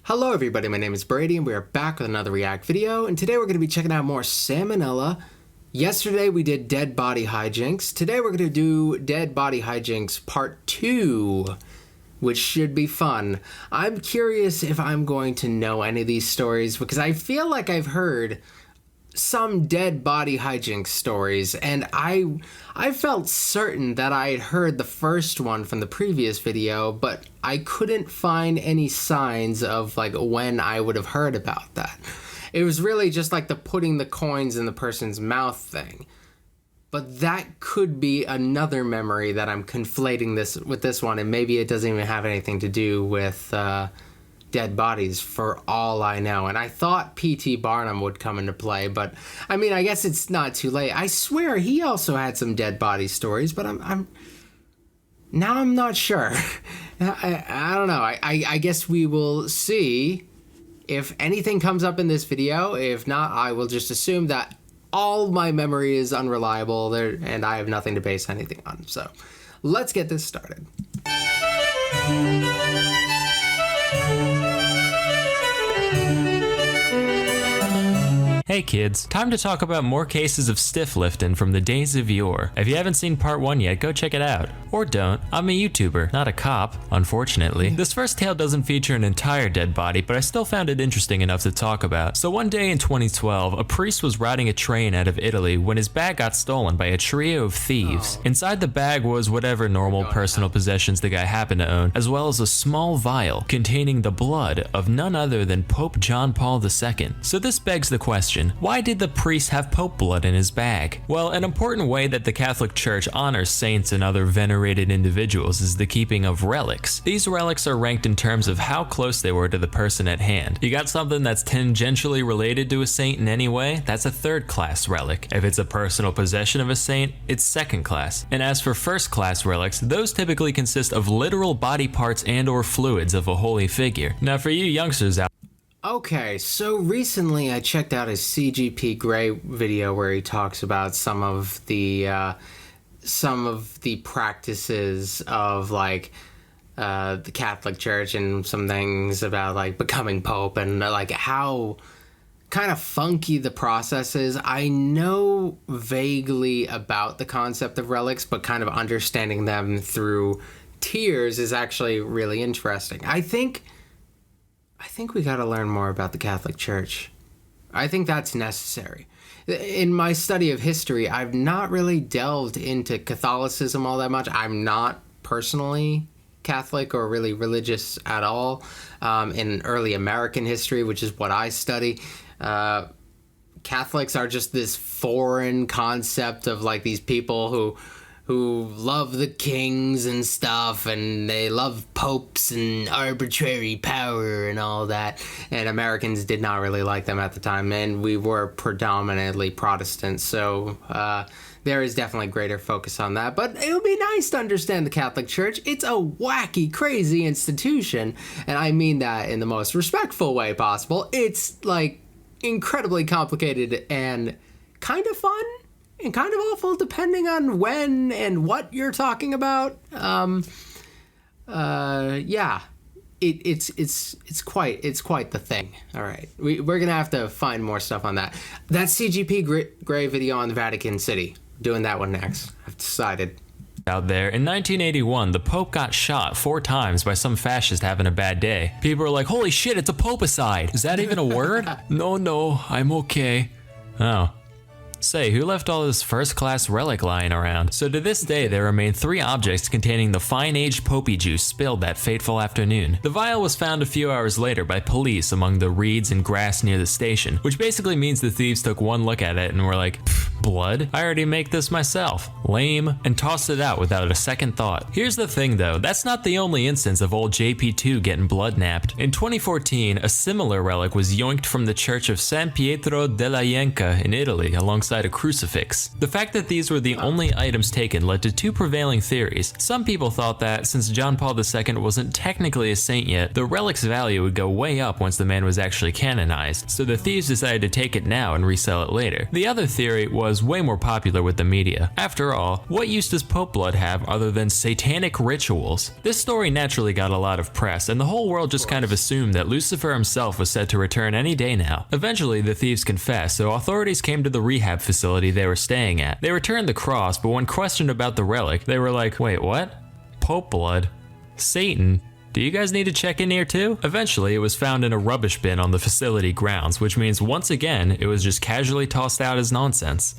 Hello everybody, my name is Brady and we are back with another React video, and today we're going to be checking out more Salmonella. Yesterday we did Dead Body Hijinks. Today we're going to do Dead Body Hijinks Part 2, which should be fun. I'm curious if I'm going to know any of these stories because I feel like I've heard some dead body hijinks stories, and I felt certain that I had heard the first one from the previous video, but I couldn't find any signs of like when I would have heard about that. It was really just like the putting the coins in the person's mouth thing. But that could be another memory that I'm conflating this with this one, and maybe it doesn't even have anything to do with dead bodies for all I know. And I thought P.T. Barnum would come into play, but I mean, I guess it's not too late. I swear he also had some dead body stories, but I'm not sure. I don't know. I guess we will see if anything comes up in this video. If not, I will just assume that all my memory is unreliable there and I have nothing to base anything on. So let's get this started. Hey kids, time to talk about more cases of stiff lifting from the days of yore. If you haven't seen part 1 yet, go check it out. Or don't. I'm a YouTuber, not a cop, unfortunately. This first tale doesn't feature an entire dead body, but I still found it interesting enough to talk about. So one day in 2012, a priest was riding a train out of Italy when his bag got stolen by a trio of thieves. Inside the bag was whatever normal personal possessions the guy happened to own, as well as a small vial containing the blood of none other than Pope John Paul II. So this begs the question, why did the priest have Pope blood in his bag? Well, an important way that the Catholic Church honors saints and other venerated individuals is the keeping of relics. These relics are ranked in terms of how close they were to the person at hand. You got something that's tangentially related to a saint in any way, that's a third-class relic. If it's a personal possession of a saint, it's second class. And as for first-class relics, those typically consist of literal body parts and or fluids of a holy figure. Now for you youngsters out Okay, so recently I checked out his CGP Grey video where he talks about some of the practices of like the Catholic Church and some things about like becoming Pope and like how kind of funky the process is. I know vaguely about the concept of relics, but kind of understanding them through tears is actually really interesting. I think we got to learn more about the Catholic Church. I think that's necessary. In my study of history, I've not really delved into Catholicism all that much. I'm not personally Catholic or really religious at all. In early American history, which is what I study, Catholics are just this foreign concept of like these people who love the kings and stuff, and they love popes and arbitrary power and all that, and Americans did not really like them at the time, and we were predominantly Protestant, so there is definitely greater focus on that. But it would be nice to understand the Catholic Church. It's a wacky, crazy institution, and I mean that in the most respectful way possible. It's like incredibly complicated and kind of fun and kind of awful depending on when and what you're talking about. Yeah, it's quite the thing. All right, we're gonna have to find more stuff on that. That CGP Grey video on the Vatican City. Doing that one next. I've decided. Out there, in 1981, the Pope got shot 4 times by some fascist having a bad day. People are like, holy shit, it's a popicide. Is that even a word? No, I'm okay. Oh. Say, who left all this first-class relic lying around? So to this day, there remain 3 objects containing the fine-aged poppy juice spilled that fateful afternoon. The vial was found a few hours later by police among the reeds and grass near the station, which basically means the thieves took one look at it and were like, blood? I already make this myself. Lame. And tossed it out without a second thought. Here's the thing though, that's not the only instance of old JP2 getting blood napped. In 2014, a similar relic was yoinked from the church of San Pietro della Ienca in Italy alongside alongside a crucifix. The fact that these were the only items taken led to two prevailing theories. Some people thought that since John Paul II wasn't technically a saint yet, the relic's value would go way up once the man was actually canonized, so the thieves decided to take it now and resell it later. The other theory was way more popular with the media. After all, what use does Pope blood have other than satanic rituals? This story naturally got a lot of press, and the whole world just kind of assumed that Lucifer himself was set to return any day now. Eventually, the thieves confessed, so authorities came to the rehab facility they were staying at. They returned the cross, but when questioned about the relic, they were like, wait, what? Pope blood? Satan? Do you guys need to check in here too? Eventually, it was found in a rubbish bin on the facility grounds, which means once again, it was just casually tossed out as nonsense.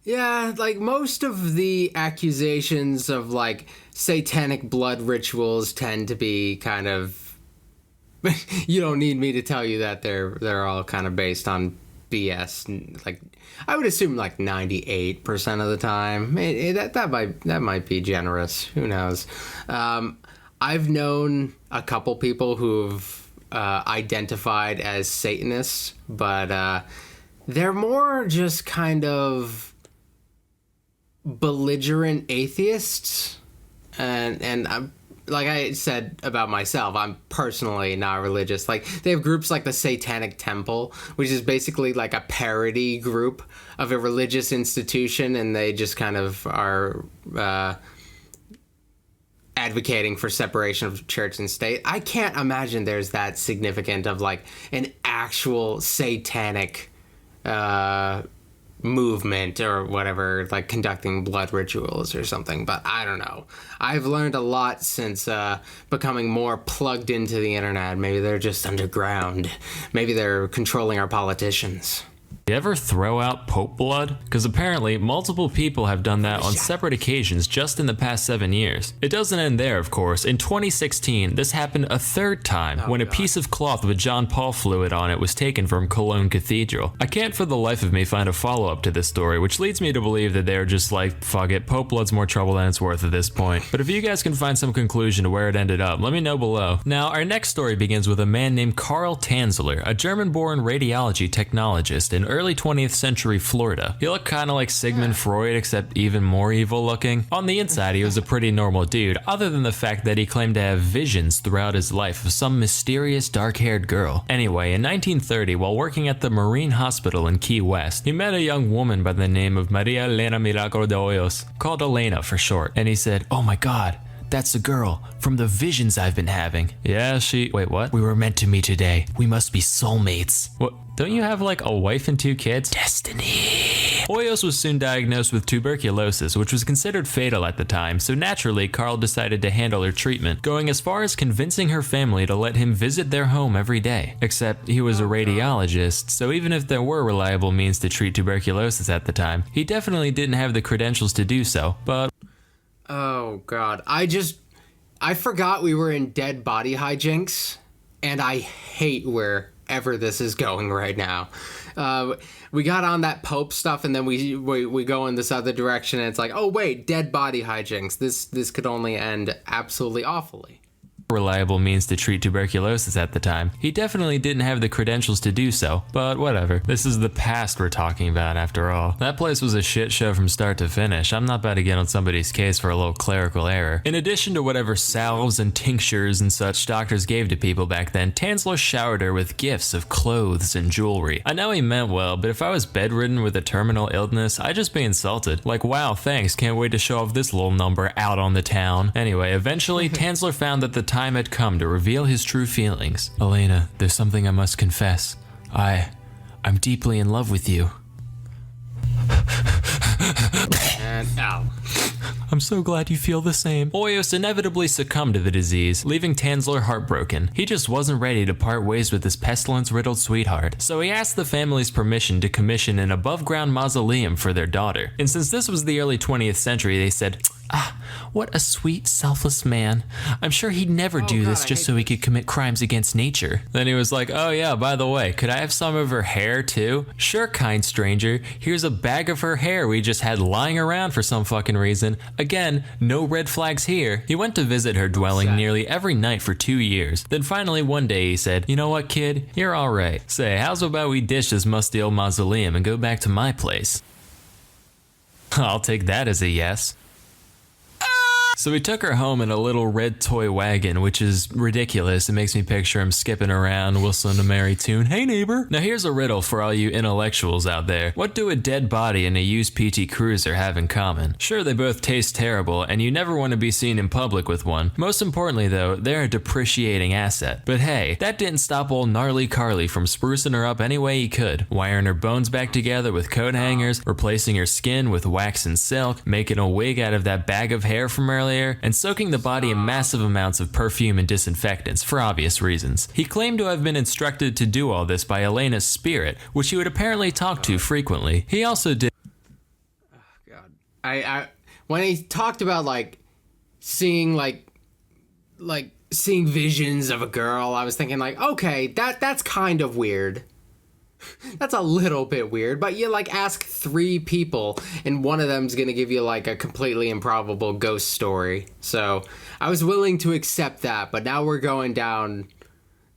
Yeah, like most of the accusations of like satanic blood rituals tend to be kind of you don't need me to tell you that they're all kind of based on BS. Like I would assume like 98% of the time. That might be generous. Who knows? I've known a couple people who've identified as Satanists, but they're more just kind of belligerent atheists, and I'm, like I said about myself, I'm personally not religious. Like they have groups like the Satanic Temple, which is basically like a parody group of a religious institution, and they just kind of are advocating for separation of church and state. I can't imagine there's that significant of like an actual satanic movement or whatever, like conducting blood rituals or something, but I don't know. I've learned a lot since becoming more plugged into the internet. Maybe they're just underground. Maybe they're controlling our politicians. You ever throw out Pope blood? Because apparently multiple people have done that on separate occasions just in the past 7 years. It doesn't end there, of course. In 2016, this happened a third time when a piece of cloth with John Paul fluid on it was taken from Cologne Cathedral. I can't for the life of me find a follow-up to this story, which leads me to believe that they're just like, fuck it, Pope blood's more trouble than it's worth at this point. But if you guys can find some conclusion to where it ended up, let me know below. Now, our next story begins with a man named Carl Tanzler, a German-born radiology technologist in early 20th century Florida. He looked kind of like Sigmund Freud, except even more evil looking. On the inside, he was a pretty normal dude, other than the fact that he claimed to have visions throughout his life of some mysterious dark-haired girl. Anyway, in 1930, while working at the Marine Hospital in Key West, he met a young woman by the name of Maria Elena Milagro de Hoyos, called Elena for short, and he said, "Oh my god, that's the girl from the visions I've been having." Yeah, wait, what? "We were meant to meet today. We must be soulmates." What? Don't you have like a wife and 2 kids? Destiny. Hoyos was soon diagnosed with tuberculosis, which was considered fatal at the time, so naturally Carl decided to handle her treatment, going as far as convincing her family to let him visit their home every day. Except he was a radiologist, so even if there were reliable means to treat tuberculosis at the time, he definitely didn't have the credentials to do so, but... Oh god, I forgot we were in Dead Body Hijinks, and I hate wherever this is going right now. We got on that Pope stuff, and then we go in this other direction, and it's like, oh wait, Dead Body Hijinks. This could only end absolutely awfully. Reliable means to treat tuberculosis at the time. He definitely didn't have the credentials to do so, but whatever. This is the past we're talking about after all. That place was a shit show from start to finish. I'm not about to get on somebody's case for a little clerical error. In addition to whatever salves and tinctures and such doctors gave to people back then, Tanzler showered her with gifts of clothes and jewelry. I know he meant well, but if I was bedridden with a terminal illness, I'd just be insulted. Like, wow, thanks, can't wait to show off this little number out on the town. Anyway, eventually Tanzler found that the time had come to reveal his true feelings. "Elena, there's something I must confess. I'm deeply in love with you." And ow. "I'm so glad you feel the same." Hoyos inevitably succumbed to the disease, leaving Tanzler heartbroken. He just wasn't ready to part ways with his pestilence-riddled sweetheart, so he asked the family's permission to commission an above-ground mausoleum for their daughter. And since this was the early 20th century, they said, What a sweet, selfless man. I'm sure he'd never do this just so he could commit crimes against nature. Then he was like, oh yeah, by the way, could I have some of her hair too? Sure, kind stranger. Here's a bag of her hair we just had lying around for some fucking reason. Again, no red flags here. He went to visit her dwelling nearly every night for 2 years. Then finally one day he said, you know what, kid? You're alright. Say, how's about we ditch this musty old mausoleum and go back to my place? I'll take that as a yes. So he took her home in a little red toy wagon, which is ridiculous. It makes me picture him skipping around, whistling a merry tune. Hey neighbor! Now here's a riddle for all you intellectuals out there. What do a dead body and a used PT Cruiser have in common? Sure, they both taste terrible, and you never want to be seen in public with one. Most importantly though, they're a depreciating asset. But hey, that didn't stop old gnarly Carly from sprucing her up any way he could. Wiring her bones back together with coat hangers, replacing her skin with wax and silk, making a wig out of that bag of hair from earlier, and soaking the body in massive amounts of perfume and disinfectants for obvious reasons. He claimed to have been instructed to do all this by Elena's spirit, which he would apparently talk to frequently. He also did. Oh God, I when he talked about seeing seeing visions of a girl, I was thinking okay, that's kind of weird. That's a little bit weird, but you ask 3 people and one of them's gonna give you a completely improbable ghost story. So I was willing to accept that, but now we're going down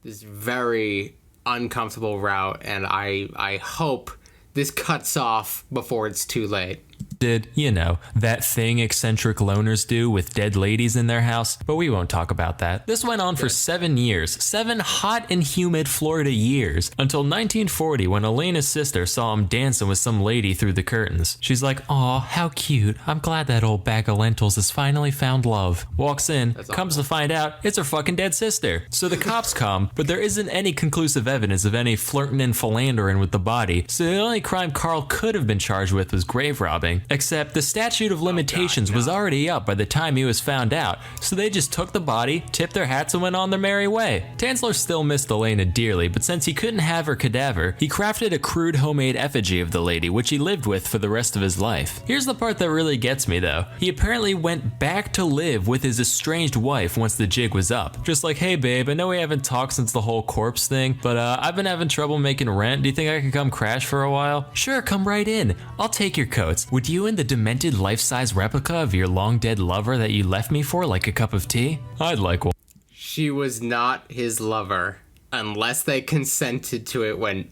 this very uncomfortable route, and I hope this cuts off before it's too late. Did, you know, that thing eccentric loners do with dead ladies in their house, but we won't talk about that. This went on for 7 years, 7 hot and humid Florida years, until 1940 when Elena's sister saw him dancing with some lady through the curtains. She's like, aw, how cute, I'm glad that old bag of lentils has finally found love. Walks in, comes to find out, it's her fucking dead sister. So the cops come, but there isn't any conclusive evidence of any flirting and philandering with the body, so the only crime Carl could have been charged with was grave robbing. Except the statute of limitations was already up by the time he was found out, so they just took the body, tipped their hats, and went on their merry way. Tanzler still missed Elena dearly, but since he couldn't have her cadaver, he crafted a crude homemade effigy of the lady, which he lived with for the rest of his life. Here's the part that really gets me though. He apparently went back to live with his estranged wife once the jig was up. Just like, hey babe, I know we haven't talked since the whole corpse thing, but I've been having trouble making rent. Do you think I could come crash for a while? Sure, come right in. I'll take your coats. Would you and the demented life-size replica of your long-dead lover that you left me for like a cup of tea? I'd like one. She was not his lover unless they consented to it when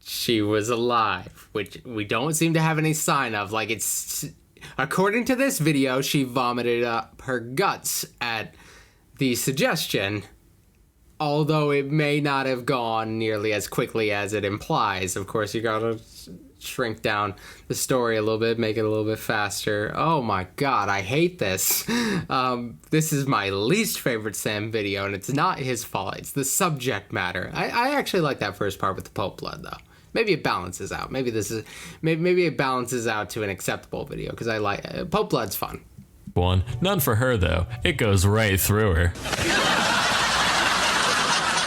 she was alive, which we don't seem to have any sign of. According to this video, she vomited up her guts at the suggestion, although it may not have gone nearly as quickly as it implies. Of course, you gotta shrink down the story a little bit, make it a little bit faster. Oh my God, I hate this. This is my least favorite Sam video, and it's not his fault. It's the subject matter. I actually like that first part with the Pope blood, though. Maybe it balances out. Maybe it balances out to an acceptable video, because I like Pope blood's fun. One. None for her though. It goes right through her.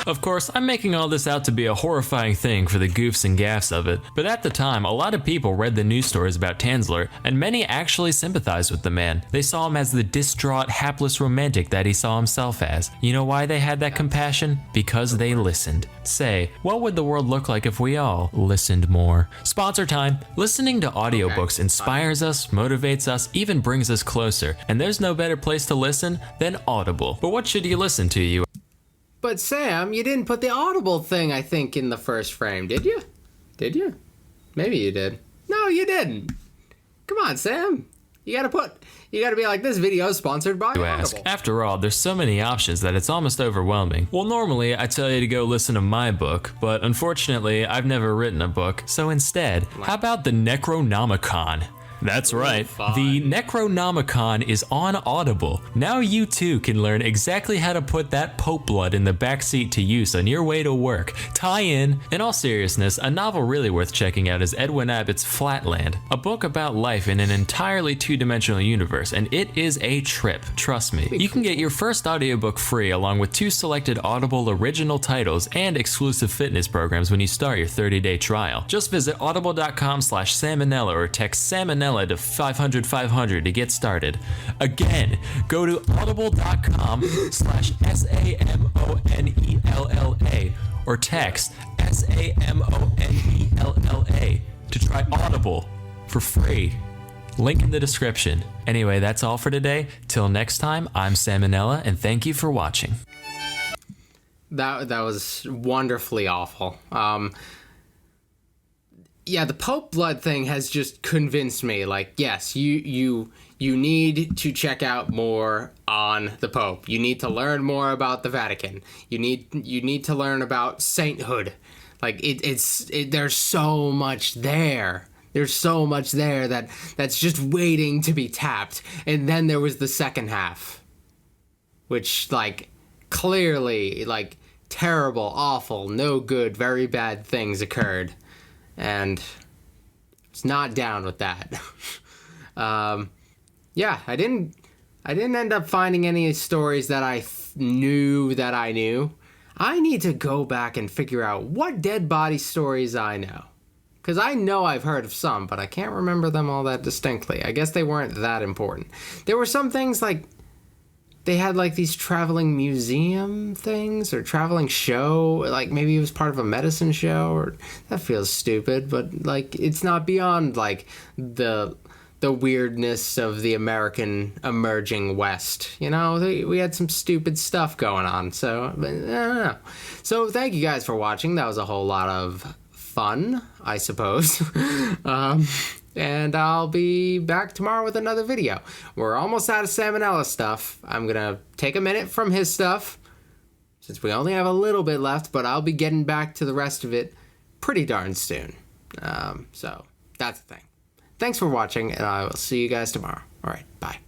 Of course, I'm making all this out to be a horrifying thing for the goofs and gaffs of it, but at the time, a lot of people read the news stories about Tanzler, and many actually sympathized with the man. They saw him as the distraught, hapless romantic that he saw himself as. You know why they had that compassion? Because they listened. Say, what would the world look like if we all listened more? Sponsor time. Listening to audiobooks inspires us, motivates us, even brings us closer, and there's no better place to listen than Audible. But what should you listen to, you? But Sam, you didn't put the Audible thing, I think, in the first frame, did you? Did you? Maybe you did. No, you didn't. Come on, Sam. You gotta be like, this video is sponsored by Audible. Ask. After all, there's so many options that it's almost overwhelming. Well, normally I tell you to go listen to my book, but unfortunately, I've never written a book. So instead, how about the Necronomicon? That's right, the Necronomicon is on Audible. Now you too can learn exactly how to put that Pope blood in the backseat to use on your way to work. Tie in all seriousness, a novel really worth checking out is Edwin Abbott's Flatland, a book about life in an entirely two-dimensional universe, and it is a trip, trust me. You can get your first audiobook free along with 2 selected Audible original titles and exclusive fitness programs when you start your 30-day trial. Just visit audible.com/salmonella or text salmonella salmonella to 500 to get started. Again, go to audible.com/SAMONELLA or text SAMONELLA to try Audible for free. Link in the description. Anyway, that's all for today. Till next time, I'm Salmonella, and thank you for watching. That was wonderfully awful. Yeah, the Pope blood thing has just convinced me. Like, yes, you need to check out more on the Pope. You need to learn more about the Vatican. You need to learn about sainthood. Like, there's so much there. There's so much there that's just waiting to be tapped. And then there was the second half, which, like, clearly, like, terrible, awful, no good, very bad things occurred. And it's not down with that. Yeah, I didn't end up finding any stories that I knew that I knew. I need to go back and figure out what dead body stories I know. Because I know I've heard of some, but I can't remember them all that distinctly. I guess they weren't that important. There were some things like, they had like these traveling museum things or traveling show, like maybe it was part of a medicine show, or that feels stupid, but like it's not beyond like the weirdness of the American emerging West. You know, we had some stupid stuff going on, so I don't know. So thank you guys for watching. That was a whole lot of fun, I suppose. And I'll be back tomorrow with another video. We're almost out of Salmonella stuff. I'm gonna take a minute from his stuff, since we only have a little bit left, but I'll be getting back to the rest of it pretty darn soon. So that's the thing. Thanks for watching, and I will see you guys tomorrow. All right, bye.